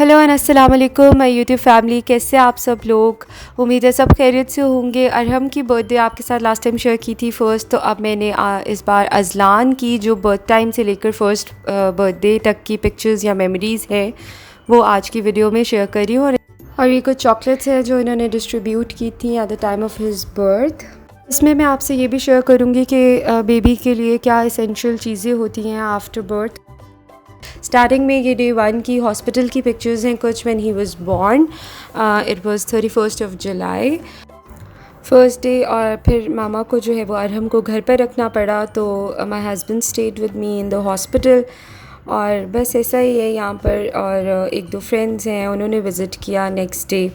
Hello and अस्सलाम वालेकुम my YouTube family. कैसे आप सब लोग? उम्मीद है सब खैरियत से होंगे। अरहम की बर्थडे आपके साथ लास्ट टाइम शेयर की थी फर्स्ट, तो अब मैंने इस बार अज़लान की जो बर्थ टाइम से लेकर फर्स्ट बर्थडे तक की पिक्चर्स या मेमोरीज़ है वो आज की वीडियो में शेयर कर रही हूँ। और ये कुछ चॉकलेट्स हैं जो इन्होंने डिस्ट्रीब्यूट की थी at the time of his birth. इसमें मैं आपसे ये भी शेयर करूँगी कि बेबी के लिए क्या इसेंशियल चीज़ें होती हैं आफ्टर बर्थ। स्टार्टिंग में ये डे 1 की हॉस्पिटल की पिक्चर्स हैं कुछ when he was born. It was 31st of July first day. और फिर मामा को जो है वो अरहम को घर पर रखना पड़ा, तो my husband stayed with me in the hospital. और बस ऐसा ही है यहाँ पर। और एक दो फ्रेंड्स हैं उन्होंने विज़िट किया नेक्स्ट डे।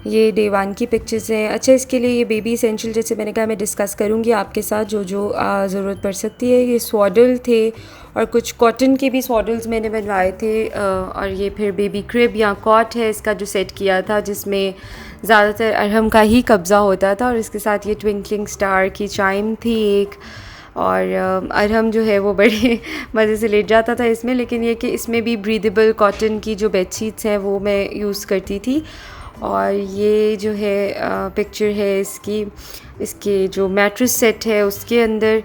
ये डे 1 की पिक्चर्स हैं। अच्छा, इसके लिए ये बेबी एसेंशियल जैसे मैंने कहा मैं डिस्कस करूँगी आपके साथ जो जो ज़रूरत पड़ सकती है। ये स्वॉडल थे और कुछ कॉटन के भी स्वॉडल्स मैंने बनवाए थे। और ये फिर बेबी क्रिब या कॉट है इसका जो सेट किया था, जिसमें ज़्यादातर अरहम का ही कब्ज़ा होता था। और इसके साथ ये ट्विंकलिंग स्टार की चाइम थी एक। और अरहम जो है वो बड़े मज़े से लेट जाता था इसमें, लेकिन ये कि इसमें भी ब्रीदेबल कॉटन की जो बेडशीट्स हैं वो मैं यूज़ करती थी। और ये जो है पिक्चर है इसके जो मैट्रेस सेट है उसके अंदर।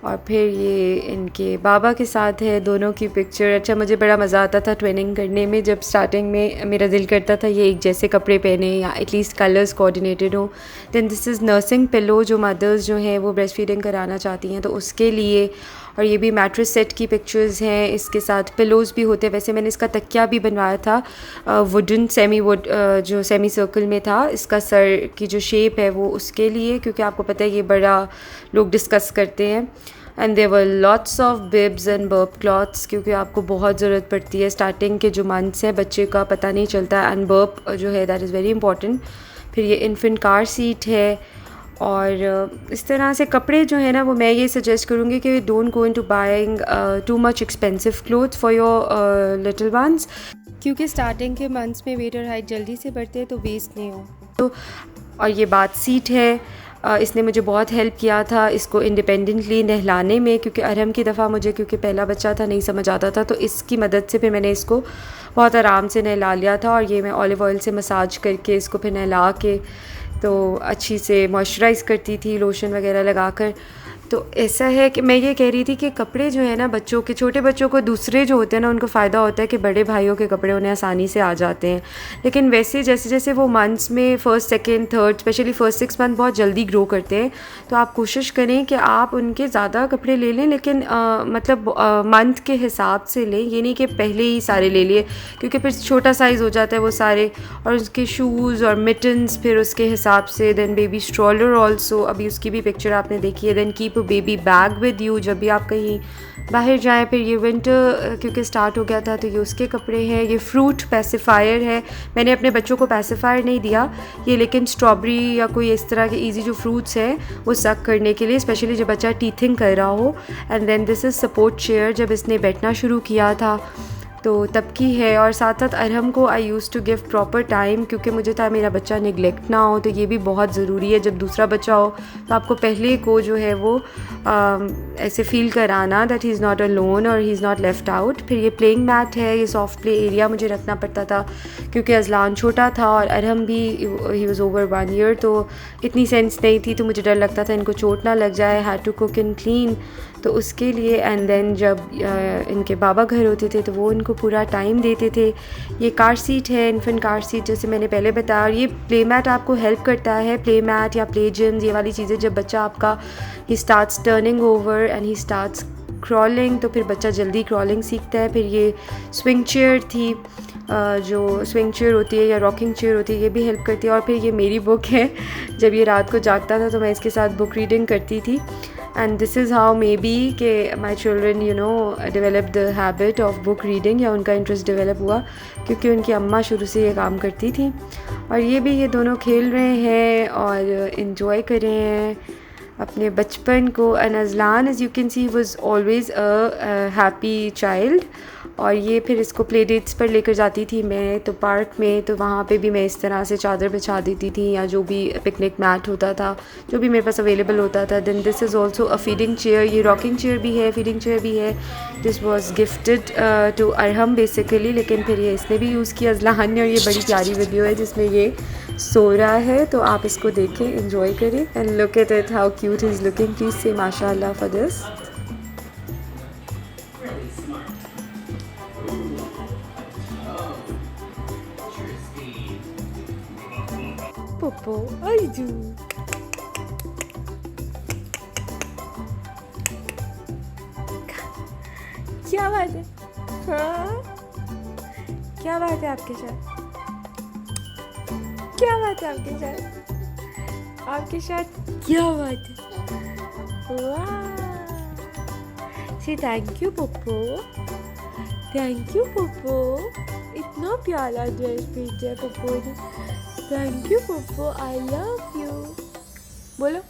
और फिर ये इनके बाबा के साथ है दोनों की पिक्चर। अच्छा, मुझे बड़ा मज़ा आता था ट्विनिंग करने में। जब स्टार्टिंग में मेरा दिल करता था ये एक जैसे कपड़े पहने या एटलीस्ट कलर्स कोऑर्डिनेटेड हो। Then this is nursing pillow जो मदर्स जो हैं वो ब्रेस्ट फीडिंग कराना चाहती हैं तो उसके लिए। और ये भी मैट्रेस सेट की पिक्चर्स हैं, इसके साथ पिलोज़ भी होते हैं। वैसे मैंने इसका तकिया भी बनवाया था वुडन सेमी वुड जो सेमी सर्कल में था। इसका सर की जो शेप है वो उसके लिए, क्योंकि आपको पता है ये बड़ा लोग डिस्कस करते हैं। And there were lots of bibs and burp cloths, क्योंकि आपको बहुत ज़रूरत पड़ती है स्टार्टिंग के जो मंथ्स हैं बच्चे का पता नहीं चलता। एंड बर्प जो है दैट इज़ वेरी इंपॉर्टेंट। फिर ये इन्फेंट कार सीट है। और इस तरह से कपड़े जो है ना वो मैं ये सजेस्ट करूँगी कि don't go into buying too much expensive clothes for your little ones, क्योंकि स्टार्टिंग के मंथ्स में वेट और हाइट जल्दी से बढ़ते हैं तो वेस्ट नहीं हो तो। और ये बात सीट है, इसने मुझे बहुत हेल्प किया था इसको इंडिपेंडेंटली नहलाने में, क्योंकि अरहम की दफ़ा मुझे क्योंकि पहला बच्चा था नहीं समझ आता था, तो इसकी मदद से फिर मैंने इसको बहुत आराम से नहला लिया था। और ये मैं ऑलिव ऑयल से मसाज करके इसको फिर नहला के तो अच्छी से मॉइस्चराइज़ करती थी लोशन वगैरह लगाकर। तो ऐसा है कि मैं ये कह रही थी कि कपड़े जो है ना बच्चों के, छोटे बच्चों को दूसरे जो होते हैं ना उनको फ़ायदा होता है कि बड़े भाइयों के कपड़े उन्हें आसानी से आ जाते हैं। लेकिन वैसे जैसे जैसे वो मंथ्स में first second third specially first 6 month बहुत जल्दी ग्रो करते हैं, तो आप कोशिश करें कि आप उनके ज़्यादा कपड़े ले लें, लेकिन मतलब मंथ के हिसाब से लें। ये नहीं कि पहले ही सारे ले लिए, क्योंकि फिर छोटा साइज़ हो जाता है वो सारे। और उसके शूज़ और मिटन्स फिर उसके हिसाब से। देन बेबी स्ट्रॉलर ऑल्सो, अभी उसकी भी पिक्चर आपने देखी है। Then keep baby bag with you जब भी आप कहीं बाहर जाएं। फिर ये विंटर क्योंकि स्टार्ट हो गया था तो ये उसके कपड़े हैं। ये फ्रूट पैसिफायर है, मैंने अपने बच्चों को पैसिफायर नहीं दिया ये, लेकिन स्ट्रॉबेरी या कोई इस तरह के इजी जो फ्रूट्स हैं वो सक करने के लिए, स्पेशली जब बच्चा टीथिंग कर रहा हो। And then this is support chair, जब इसने बैठना शुरू किया था तो तब की है। और साथ साथ अरहम को I use to give proper time, क्योंकि मुझे था मेरा बच्चा निगलेक्ट ना हो, तो ये भी बहुत ज़रूरी है। जब दूसरा बच्चा हो तो आपको पहले को जो है वो ऐसे फील कराना that he is not alone और he is not left out. फिर ये प्लेइंग मैट है, ये सॉफ्ट प्ले एरिया मुझे रखना पड़ता था क्योंकि अज़लान छोटा था और अरहम भी ही वाज़ ओवर 1 ईयर, तो इतनी सेंस नहीं थी, तो मुझे डर लगता था इनको चोट ना लग जाए। Had to cook and clean, तो उसके लिए। एंड देन जब इनके बाबा घर होते थे तो वो इनको पूरा टाइम देते थे। ये कार सीट है, इन्फेंट कार सीट, जैसे मैंने पहले बताया। और ये प्ले मैट आपको हेल्प करता है, प्ले मैट या प्ले जिम्स ये वाली चीज़ें। जब बच्चा आपका he starts turning over and he starts crawling, तो फिर बच्चा जल्दी क्रॉलिंग सीखता है। फिर ये स्विंग चेयर थी, जो स्विंग चेयर होती है या रॉकिंग चेयर होती है, ये भी हेल्प करती है। और फिर ये मेरी बुक है, जब ये रात को जागता था तो मैं इसके साथ बुक रीडिंग करती थी। And this is how maybe के my children develop the habit of book reading, या उनका इंटरेस्ट डेवलप हुआ क्योंकि उनकी अम्मा शुरू से ये काम करती थी। और ये दोनों खेल रहे हैं और इन्जॉय कर रहे हैं अपने बचपन को। And Azlan as you can she was always a happy child. और ये फिर इसको प्ले डेट्स पर लेकर जाती थी मैं, तो पार्क में, तो वहाँ पे भी मैं इस तरह से चादर बिछा देती थी या जो भी पिकनिक मैट होता था, जो भी मेरे पास अवेलेबल होता था। Then this is also a feeding chair, ये रॉकिंग चेयर भी है, फीडिंग चेयर भी है। This was gifted to Arham basically, लेकिन फिर ये इसने भी यूज़ किया अज़लान ने। और ये बड़ी प्यारी वीडियो है जिसमें ये सो रहा है, तो आप इसको देखें, एंजॉय करें and look at it how cute is looking. Please से माशाल्लाह for this. Popo, I do. क्या बात है? हाँ? क्या बात है आपके साथ? क्या बात है आपके साथ? आपके साथ क्या बात है? वाह! Say thank you, पोपो. Thank you, पोपो. इतना प्यारा ड्रेस भेजा है पोपो ने। थैंक यू पोपो, आई लव यू। बोलो।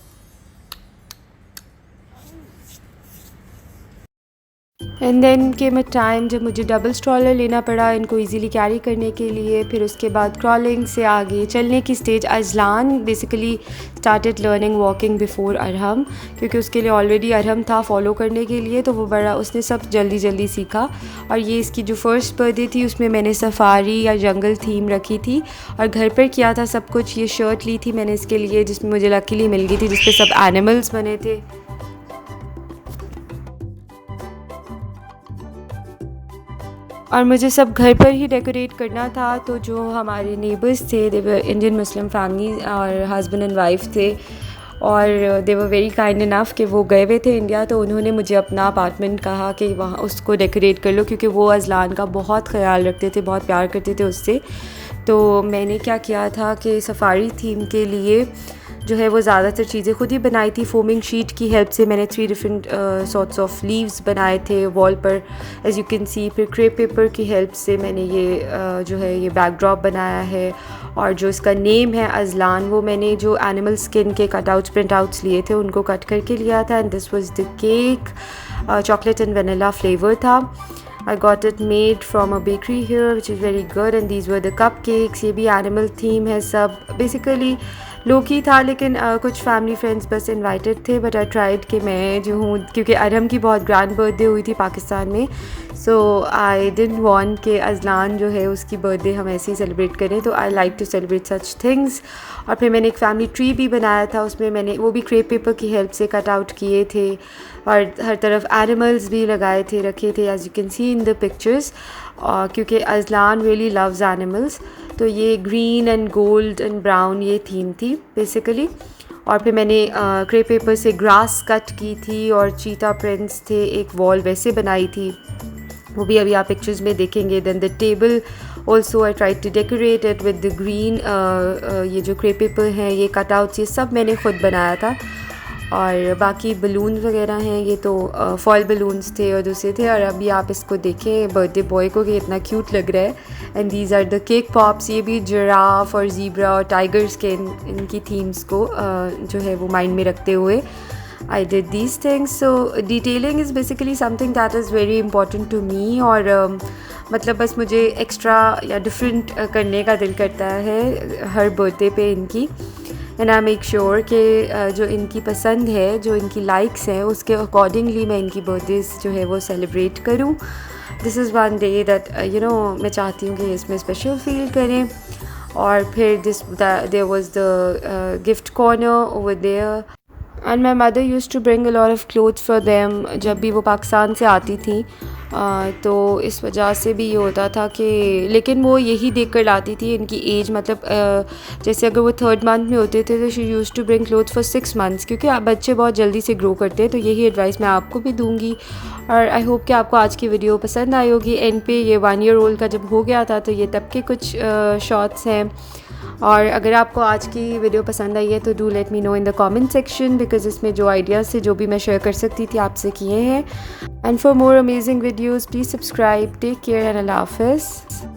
And then came a time जब मुझे डबल स्ट्रॉलर लेना पड़ा इनको इजीली कैरी करने के लिए। फिर उसके बाद क्रॉलिंग से आगे चलने की stage. Azlan basically started learning walking before Arham, क्योंकि उसके लिए ऑलरेडी अरहम था फॉलो करने के लिए, तो वो बड़ा उसने सब जल्दी जल्दी सीखा। और ये इसकी जो फर्स्ट बर्थडे थी उसमें मैंने सफारी या जंगल थीम रखी थी और घर पर किया था सब कुछ। ये शर्ट ली थी मैंने इसके लिए जिसमें मुझे लकीली मिल गई थी, जिस पे सब एनिमल्स बने थे। और मुझे सब घर पर ही डेकोरेट करना था, तो जो हमारे नेबर्स थे दे वर इंडियन मुस्लिम फैमिली और हस्बैंड एंड वाइफ थे, और दे वर वेरी काइंड इनफ कि वो गए हुए थे इंडिया, तो उन्होंने मुझे अपना अपार्टमेंट कहा कि वहाँ उसको डेकोरेट कर लो, क्योंकि वो अज़लान का बहुत ख्याल रखते थे, बहुत प्यार करते थे उससे। तो मैंने क्या किया था कि सफारी थीम के लिए जो है वो ज़्यादातर चीज़ें खुद ही बनाई थी। फोमिंग शीट की हेल्प से मैंने 3 डिफरेंट सॉर्ट्स ऑफ लीव्स बनाए थे वॉल पर, एज यू कैन सी। फिर क्रेप पेपर की हेल्प से मैंने ये जो है ये बैकड्रॉप बनाया है। और जो इसका नेम है अज़लान, वो मैंने जो एनिमल स्किन के कटआउट्स प्रिंट आउट्स लिए थे उनको कट करके लिया था। And this was the cake, chocolate and vanilla flavour था। I got it made from a bakery here which is very good, and these were the cupcakes. ये भी एनिमल थीम है सब। बेसिकली लोग ही था, लेकिन कुछ फैमिली फ्रेंड्स बस इनवाइटेड थे, बट आई ट्राइड कि मैं जो हूँ, क्योंकि अरहम की बहुत ग्रैंड बर्थडे हुई थी पाकिस्तान में, सो आई डिडंट वांट कि अज़लान जो है उसकी बर्थडे हम ऐसे ही सेलिब्रेट करें, तो I like to celebrate such things. और फिर मैंने एक फैमिली ट्री भी बनाया था, उसमें मैंने वो भी क्रेप पेपर की हेल्प से कट आउट किए थे, और हर तरफ एनिमल्स भी लगाए थे, रखे थे, as you can see in the pictures, क्योंकि अज़लान रियली लव्स एनिमल्स। तो ये green and gold and brown ये थीम थी बेसिकली। और फिर मैंने क्रेप पेपर से ग्रास कट की थी और चीता प्रिंट्स थे, एक वॉल वैसे बनाई थी, वो भी अभी आप पिक्चर्स में देखेंगे। Then the table also I try to decorate it with the green, ये जो क्रेप पेपर हैं, ये कटआउट्स, ये सब मैंने खुद बनाया था। और बाकी बलून वगैरह हैं, ये तो फॉल बलून्स थे और दूसरे थे। और अभी आप इसको देखें बर्थडे बॉय को कि इतना क्यूट लग रहा है। And these are the cake pops, ये भी जिराफ और ज़ीब्रा और टाइगर्स के इनकी थीम्स को जो है वो माइंड में रखते हुए I did these things. So detailing is basically something that is very important to me, और मतलब बस मुझे एक्स्ट्रा या डिफरेंट करने का दिल करता है हर बर्थडे पे इनकी। एंड आई मेक श्योर कि जो इनकी पसंद है, जो इनकी लाइक्स हैं, उसके अकॉर्डिंगली मैं इनकी बर्थडेज जो है वो सेलिब्रेट करूँ। This is one day that you know मैं चाहती हूँ कि इसमें स्पेशल फील करें। और फिर there was the gift corner over there, and my mother used to bring a lot of clothes for them जब भी वो पाकिस्तान से आती थी। तो इस वजह से भी ये होता था कि, लेकिन वो यही देख कर लाती थी इनकी एज, मतलब जैसे अगर वो 3rd मंथ में होते थे तो she used to bring cloth for 6 months, क्योंकि बच्चे बहुत जल्दी से ग्रो करते हैं। तो यही एडवाइस मैं आपको भी दूंगी। और आई होप कि आपको आज की वीडियो पसंद आई होगी। एंड पे ये 1 ईयर ओल्ड का जब हो गया था, तो ये तब के कुछ शॉट्स हैं। और अगर आपको आज की वीडियो पसंद आई है तो do let me know in the comment section, because इसमें जो आइडियाज़ थे, जो भी मैं शेयर कर सकती थी, आपसे किए हैं। And for more amazing videos please subscribe. Take care and अल्लाह हाफ़िज़।